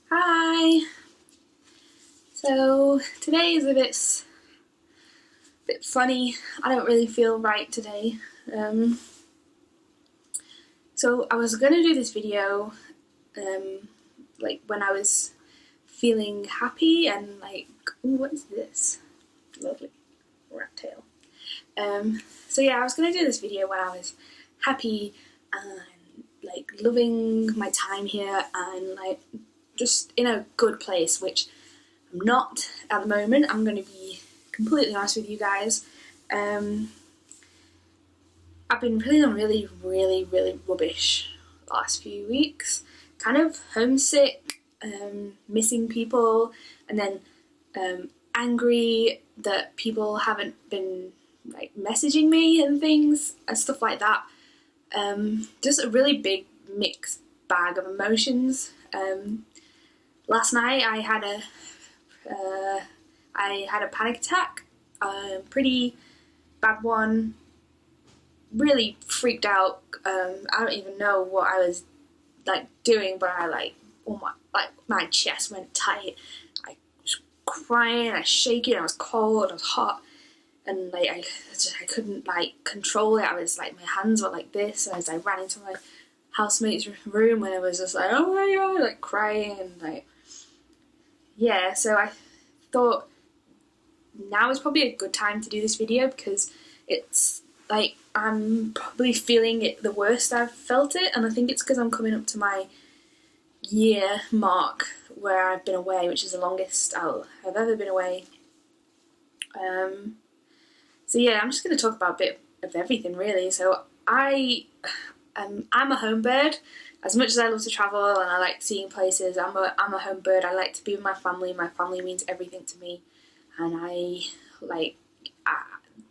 Hi! So today is a bit funny. I don't really feel right today. So I was gonna do this video like when I was feeling happy and like, ooh, what is this? Lovely rat tail. So yeah, I was gonna do this video when I was happy and like loving my time here and like just in a good place, which I'm not at the moment. I'm going to be completely honest with you guys. I've been feeling really rubbish the last few weeks. Kind of homesick, missing people, and then angry that people haven't been like messaging me and things and stuff like that. Just a really big mixed bag of emotions. Last night I had a panic attack, pretty bad one. Really freaked out. I don't even know what I was like doing, but I my chest went tight. I was crying, I was shaking, I was cold, I was hot, and like I couldn't like control it. I was like, my hands were like this, and as I ran into my housemate's room, and I was just like, oh my god, like crying and like. Yeah, so I thought now is probably a good time to do this video because it's like I'm probably feeling it the worst I've felt it, and I think it's because I'm coming up to my year mark where I've been away, which is the longest I'll have ever been away. So yeah, I'm just going to talk about a bit of everything really. So I'm a home bird. As much as I love to travel and I like seeing places, I'm a home bird. I like to be with my family. My family means everything to me, and I like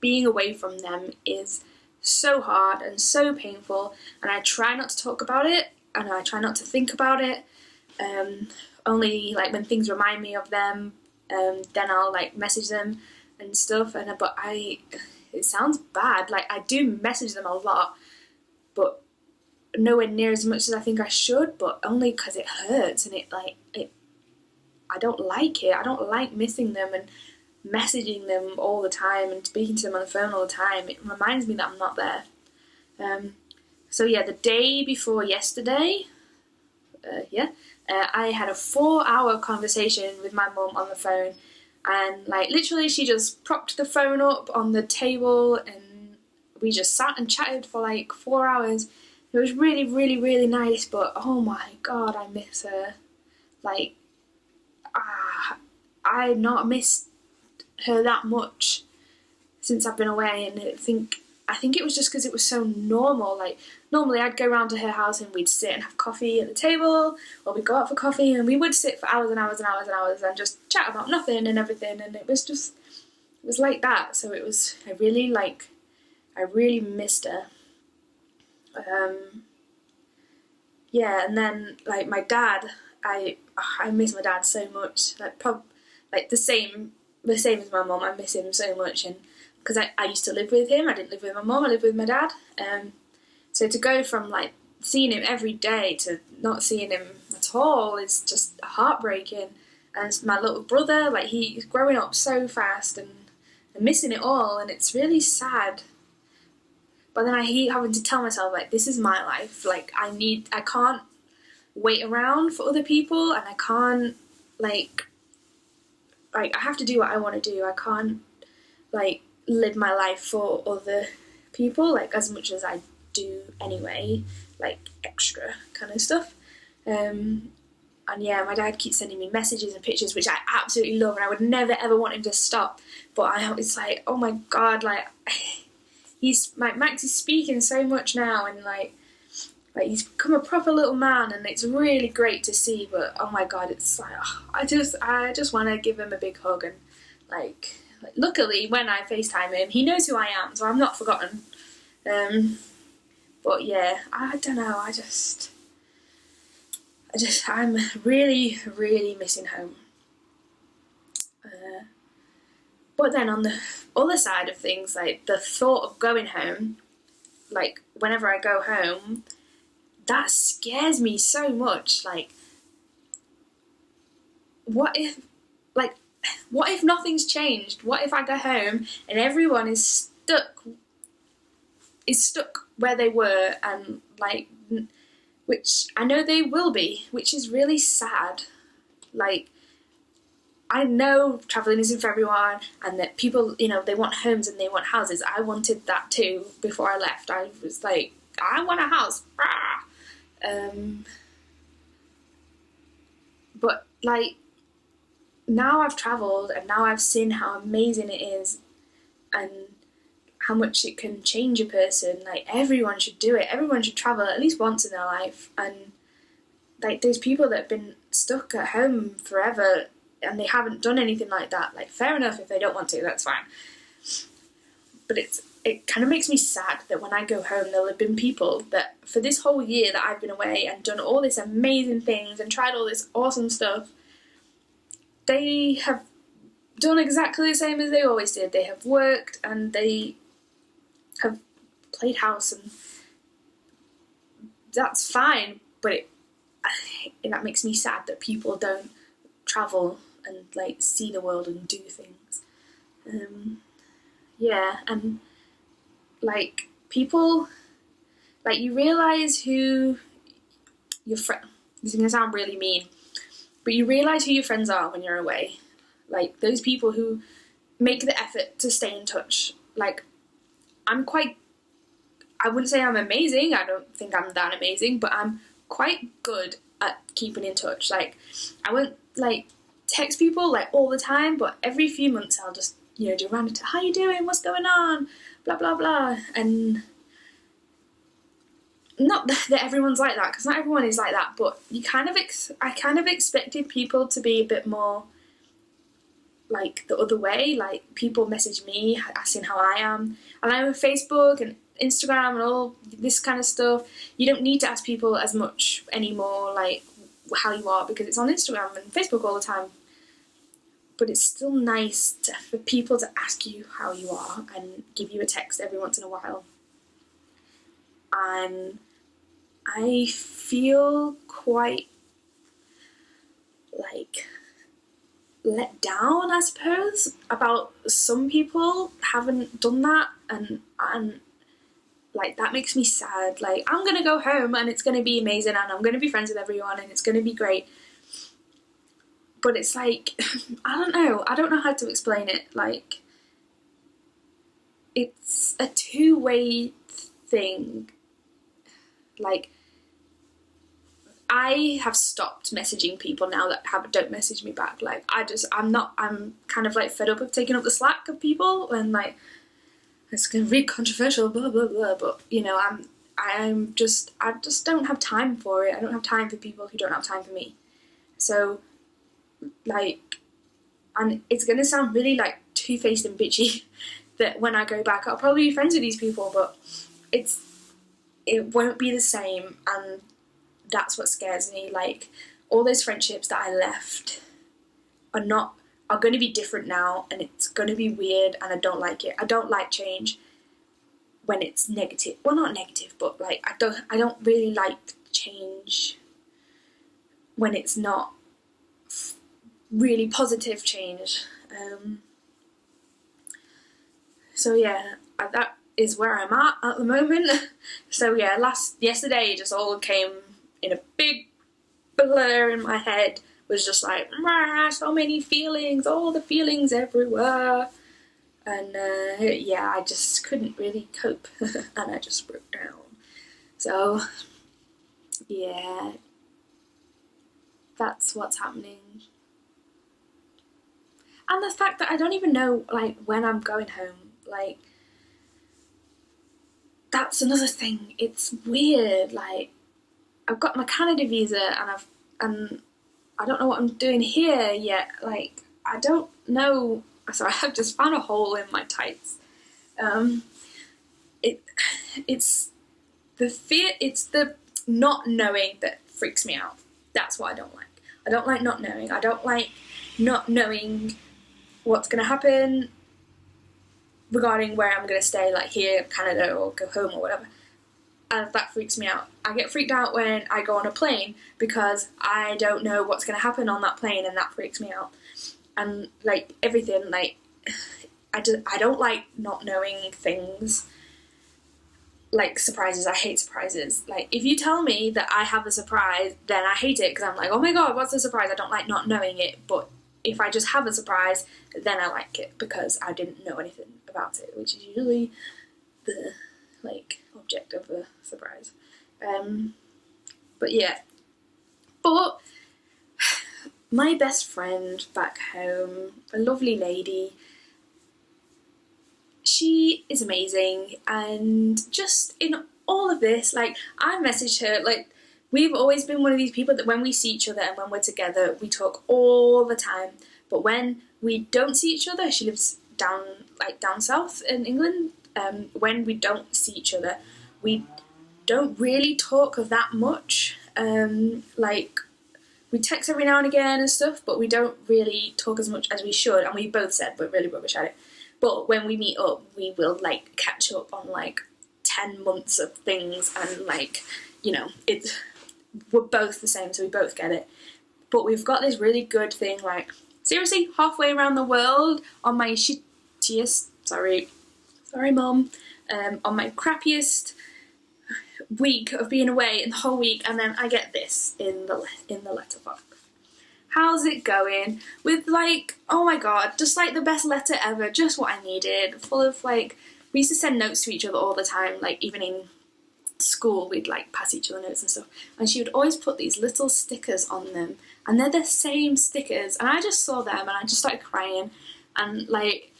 being away from them is so hard and so painful. And I try not to talk about it, and I try not to think about it. Only like when things remind me of them, then I'll like message them and stuff. But it sounds bad. Like I do message them a lot, but nowhere near as much as I think I should, but only because it hurts and I don't like it. I don't like missing them and messaging them all the time and speaking to them on the phone all the time. It reminds me that I'm not there. So yeah, the day before yesterday, I had a 4-hour conversation with my mum on the phone, and like literally she just propped the phone up on the table and we just sat and chatted for like 4 hours. It was really nice, but oh my god, I miss her. Like, I've not missed her that much since I've been away, and I think it was just because it was so normal. Like, normally I'd go round to her house and we'd sit and have coffee at the table, or we'd go out for coffee, and we would sit for hours and hours and just chat about nothing and everything, and it was like that. So it was, I really missed her. Yeah, and then like my dad, I miss my dad so much. Like the same as my mum. I miss him so much, and because I used to live with him. I didn't live with my mum. I lived with my dad. So to go from like seeing him every day to not seeing him at all is just heartbreaking. And my little brother, like he's growing up so fast and missing it all, and it's really sad. But then I hate having to tell myself, like, this is my life. Like, I can't wait around for other people, and I can't, like, I have to do what I want to do. I can't, like, live my life for other people, like, as much as I do anyway, like, extra kind of stuff. And yeah, my dad keeps sending me messages and pictures, which I absolutely love, and I would never, ever want him to stop. But it's like, oh my god, like... Max is speaking so much now, and like he's become a proper little man, and it's really great to see. But oh my god, it's like I just want to give him a big hug, and like luckily when I FaceTime him, he knows who I am, so I'm not forgotten. But yeah, I don't know. I'm really missing home. But then on the other side of things, like the thought of going home, like whenever I go home, that scares me so much. Like like, what if nothing's changed? What if I go home and everyone is stuck where they were, and like, which I know they will be, which is really sad. Like, I know travelling isn't for everyone, and that people, they want homes and they want houses. I wanted that too before I left. I was like, I want a house. But like, now I've travelled and now I've seen how amazing it is and how much it can change a person. Like, everyone should do it. Everyone should travel at least once in their life. And like, those people that have been stuck at home forever and they haven't done anything like that, like, fair enough, if they don't want to, that's fine. But it kind of makes me sad that when I go home, there'll have been people that for this whole year that I've been away and done all this amazing things and tried all this awesome stuff, they have done exactly the same as they always did. They have worked and they have played house, and that's fine, but that makes me sad that people don't travel and like see the world and do things. Yeah, and like, people, like, you realise who your friend. This is gonna sound really mean, but you realise who your friends are when you're away. Like, those people who make the effort to stay in touch. Like, I wouldn't say I'm amazing. I don't think I'm that amazing, but I'm quite good at keeping in touch. Like, I won't like text people like all the time, but every few months I'll just do a random how you doing, what's going on, blah blah blah. And not that everyone's like that, because not everyone is like that, but I kind of expected people to be a bit more like the other way. Like, people message me asking how I am, and I have Facebook and Instagram and all this kind of stuff. You don't need to ask people as much anymore, like, how you are, because it's on Instagram and Facebook all the time. But it's still nice for people to ask you how you are and give you a text every once in a while. And I feel quite like let down, I suppose, about some people haven't done that, and like, that makes me sad. Like, I'm gonna go home and it's gonna be amazing and I'm gonna be friends with everyone and it's gonna be great. But it's like, I don't know how to explain it. Like, it's a two-way thing. Like, I have stopped messaging people now that don't message me back. Like, I'm kind of like fed up of taking up the slack of people, and like, it's gonna be controversial, blah blah blah. But I just don't have time for it. I don't have time for people who don't have time for me. So, like, and it's gonna sound really like two-faced and bitchy that when I go back I'll probably be friends with these people, but it won't be the same, and that's what scares me. Like, all those friendships that I left are going to be different now, and it's going to be weird, and I don't like it. I don't like change when it's negative. Well, not negative, but like, I don't really like change when it's not really positive change. So yeah, that is where I'm at the moment. So yeah, yesterday it just all came in a big blur in my head. Was just like, so many feelings, all the feelings everywhere. And yeah, I just couldn't really cope and I just broke down. So yeah, that's what's happening. And the fact that I don't even know like when I'm going home, like, that's another thing. It's weird. Like, I've got my Canada visa and I don't know what I'm doing here yet. Like, I don't know. Sorry, I've just found a hole in my tights. It's the fear. It's the not knowing that freaks me out. That's what I don't like. I don't like not knowing. I don't like not knowing what's going to happen regarding where I'm going to stay, like here, Canada, or go home or whatever. and that freaks me out. I get freaked out when I go on a plane because I don't know what's going to happen on that plane, and that freaks me out. And like everything, like I don't like not knowing things. Like surprises, I hate surprises. Like if you tell me that I have a surprise, then I hate it because I'm like, oh my god, what's the surprise? I don't like not knowing it. But if I just have a surprise, then I like it because I didn't know anything about it, which is usually the like object of a surprise. But yeah, but my best friend back home, a lovely lady, she is amazing, and just in all of this, like I messaged her, like we've always been one of these people that when we see each other and when we're together, we talk all the time. But when we don't see each other, she lives down south in England. When we don't see each other, we don't really talk that much. Like we text every now and again and stuff, but we don't really talk as much as we should. And we both said we're really rubbish at it. But when we meet up, we will like catch up on like 10 months of things, and like, you know, we're both the same, so we both get it. But we've got this really good thing, like seriously, halfway around the world on my shittiest, sorry mum, on my crappiest week of being away in the whole week, and then I get this in the letterbox. How's it going? With like, oh my god, just like the best letter ever, just what I needed, full of like, we used to send notes to each other all the time, like even in school we'd like pass each other notes and stuff, and she would always put these little stickers on them, and they're the same stickers, and I just saw them and I just started crying, and like,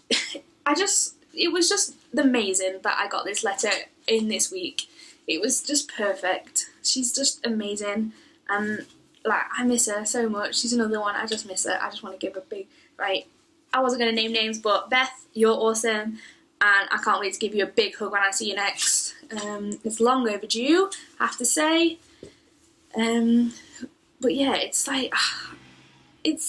it was just amazing that I got this letter in this week. It was just perfect. She's just amazing, and like I miss her so much. She's another one, I just miss her. I just want to give a big, right, I wasn't going to name names, but Beth, you're awesome, and I can't wait to give you a big hug when I see you next. It's long overdue, I have to say. But yeah, it's like, it's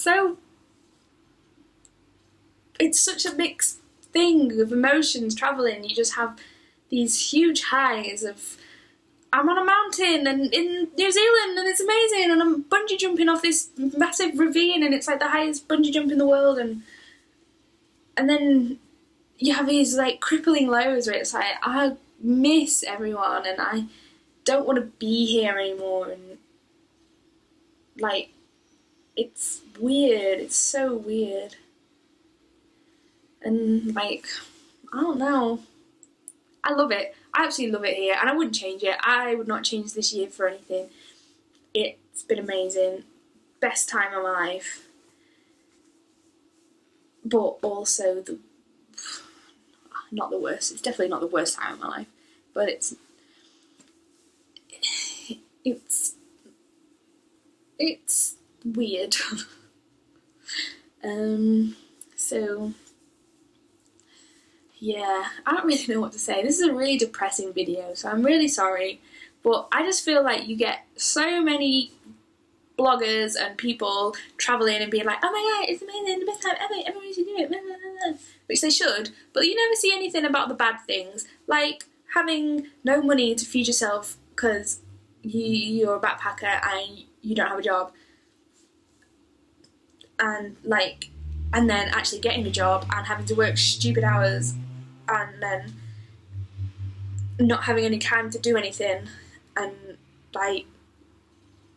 such a mixed thing of emotions travelling. You just have these huge highs of, I'm on a mountain and in New Zealand and it's amazing, and I'm bungee jumping off this massive ravine and it's like the highest bungee jump in the world, and then you have these like crippling lows where it's like, I miss everyone and I don't want to be here anymore, and like, it's weird, it's so weird, and like, I don't know, I love it. I absolutely love it here, and I wouldn't change it. I would not change this year for anything. It's been amazing. Best time of my life. But also not the worst. It's definitely not the worst time of my life. But it's weird. So yeah, I don't really know what to say. This is a really depressing video, so I'm really sorry. But I just feel like you get so many bloggers and people travelling and being like, oh my god, it's amazing, the best time ever, everyone should do it, blah, blah, blah. Which they should, but you never see anything about the bad things, like having no money to feed yourself because you're a backpacker and you don't have a job. And then actually getting a job and having to work stupid hours, and then not having any time to do anything, and like,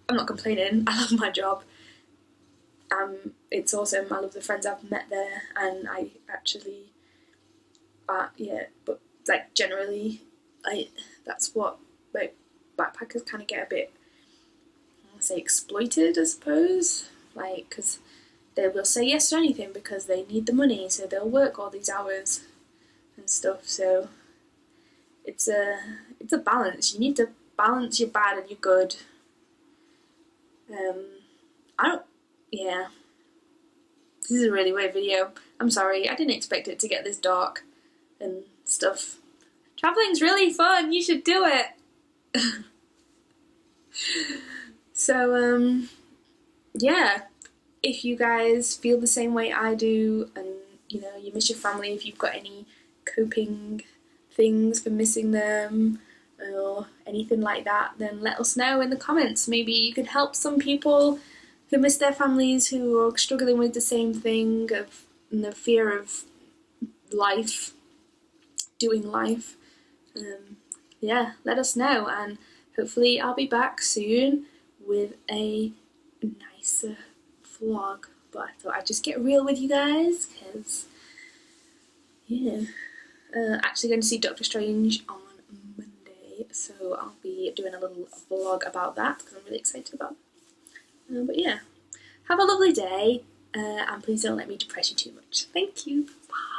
I'm not complaining, I love my job, it's awesome, I love the friends I've met there, and I actually, yeah, but like generally, that's what like backpackers kind of get a bit, I want to say exploited, I suppose, like, because they will say yes to anything because they need the money, so they'll work all these hours and stuff. So it's a balance. You need to balance your bad and your good. Yeah. This is a really weird video. I'm sorry, I didn't expect it to get this dark and stuff. Travelling's really fun, you should do it. So, yeah. If you guys feel the same way I do, and you know, you miss your family, if you've got any coping things for missing them, or anything like that, then let us know in the comments. Maybe you could help some people who miss their families, who are struggling with the same thing, of the fear of life, doing life. Yeah, let us know, and hopefully I'll be back soon with a nicer vlog. But I thought I'd just get real with you guys, because yeah, actually going to see Doctor Strange on Monday, so I'll be doing a little vlog about that because I'm really excited about it. But yeah, have a lovely day, and please don't let me depress you too much. Thank you. Bye.